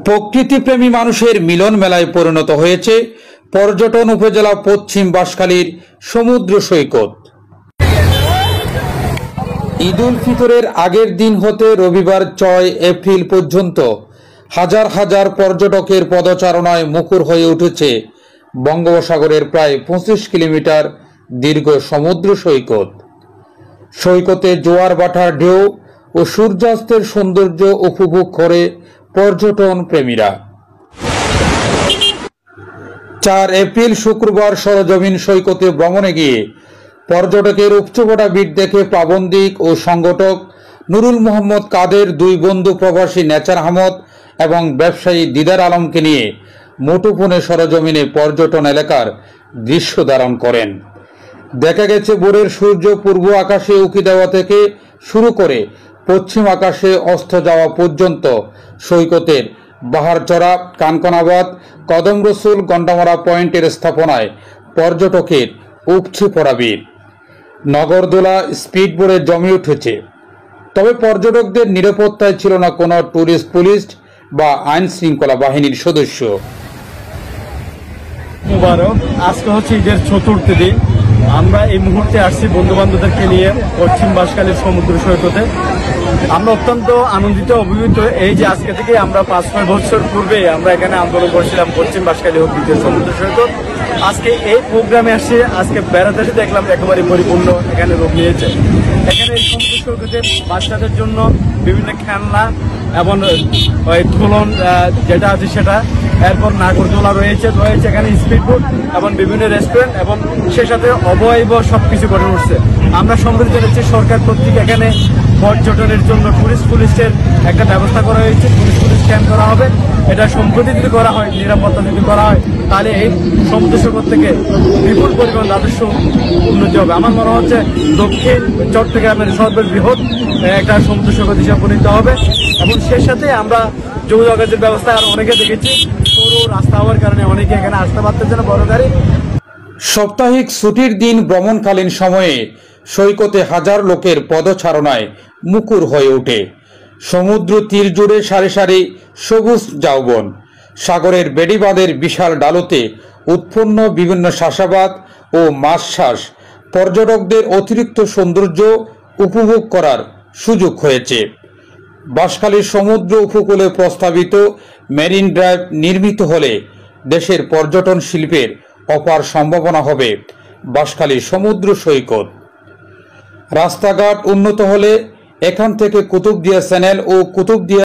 প্রকৃতিপ্রেমী মানুষের মিলন মেলায় পরিণত হয়েছে পর্যটন উপজেলা পশ্চিম বাঁশখালীর সমুদ্র সৈকত। ঈদ উল ফিতরের আগের দিন হতে রবিবার 6 এপ্রিল পর্যন্ত হাজার হাজার পর্যটকের পদচারণায় মুখর হয়ে উঠেছে বঙ্গোপসাগরের প্রায় 25 কিলোমিটার দীর্ঘ সমুদ্র সৈকত। সৈকতে জোয়ার ভাটার ঢেউ ও সূর্যাস্তের সৌন্দর্য উপভোগ করে পর্যটন প্রেমীরা। 4 এপ্রিল শুক্রবার সরজমিন সৈকতে ভ্রমণে গিয়ে পর্যটকের উপচকোটা ভিড় দেখে প্রাবন্ধিক ও সংগঠক নুরুল মোহাম্মদ কাদের, দুই বন্ধু প্রবাসী নেচার আহমদ এবং ব্যবসায়ী দিদার আলমকে নিয়ে মুঠোফোনে সরজমিনে পর্যটন এলাকার দৃশ্য ধারণ করেন। দেখা গেছে ভোরের সূর্য পূর্ব আকাশে উঁকি দেওয়া থেকে শুরু করে পশ্চিম আকাশে অস্ত যাওয়া পর্যন্ত সৈকতের বাহারচড়া, কানকনাবাদ, কদম রসুল, গন্ডামারা পয়েন্টের স্থাপনায় পর্যটকের উপচে পড়া ভিড়। নগরদোলা, স্পিডবোটে জমে উঠেছে। তবে পর্যটকদের নিরাপত্তায় ছিল না কোনো ট্যুরিস্ট পুলিশ বা আইন শৃঙ্খলা বাহিনীর সদস্য। মুবারক, আজকে হচ্ছে ঈদের চতুর্থ দিন। আমরা এই মুহূর্তে আসছি বন্ধু বান্ধবদেরকে নিয়ে পশ্চিম বাঁশখালীর সমুদ্র সৈকতে। আমরা অত্যন্ত আনন্দিত, অভিভূত। এই যে আজকে থেকে আমরা 5-6 বছর পূর্বে আমরা এখানে আন্দোলন করেছিলাম পশ্চিম বাঁশখালী হোক দ্বিতীয় সমুদ্র সৈকত। আজকে এই প্রোগ্রামে আসে, আজকে বেড়াতে এসে দেখলাম একেবারে পরিপূর্ণ এখানে রূপ নিয়েছে। এখানে এই সমুদ্র সৈকতে বাচ্চাদের জন্য বিভিন্ন খেলনা এবং দোলন যেটা আছে সেটা, এরপর নাগরদোলা রয়েছে এখানে স্পিডবোট এবং বিভিন্ন রেস্টুরেন্ট এবং সে সাথে অবয়ব সবকিছু গড়ে উঠছে। আমরা সম্প্রতি জানাচ্ছি সরকার কর্তৃক এখানে পর্যটনের জন্য টুরিস্ট পুলিশের একটা ব্যবস্থা করা হয়েছে। টুরিস্ট পুলিশ ক্যাম্প করা হবে। এটা সম্প্রতি যদি করা হয়, নিরাপত্তা যদি করা হয়, তাহলে এই সমুদ্র সৈকত থেকে বিপুল পরিমাণ রাজস্ব উন্নতি হবে। আমার মনে হচ্ছে দক্ষিণ চট্টগ্রামের সর্ববৃহৎ একটা সমুদ্র সৈকত হিসাবে পরিণত হবে। এবং সে সাথে আমরা যোগাযোগের ব্যবস্থা আর অনেকে দেখেছি, সরু রাস্তা হওয়ার কারণে অনেকে এখানে আসতে পারতেছে না বড় গাড়ি। সাপ্তাহিক ছুটির দিন ভ্রমণকালীন সময়ে সৈকতে হাজার লোকের পদচারণায় মুখর হয়ে ওঠে। সমুদ্র তীর জুড়ে সারি সারি সবুজ ঝাউবন, সাগরের বেড়িবাঁধের বিশাল ডালতে উৎপন্ন বিভিন্ন চাষাবাদ ও মাছ চাষ পর্যটকদের অতিরিক্ত সৌন্দর্য উপভোগ করার সুযোগ হয়েছে। বাঁশখালীর সমুদ্র উপকূলে প্রস্তাবিত মেরিন ড্রাইভ নির্মিত হলে দেশের পর্যটন শিল্পের অপার সম্ভাবনা হবে বাঁশখালীর সমুদ্র সৈকত। রাস্তাঘাট উন্নত হলে এখান থেকে কুতুবদিয়া চ্যানেল ও কুতুবদিয়া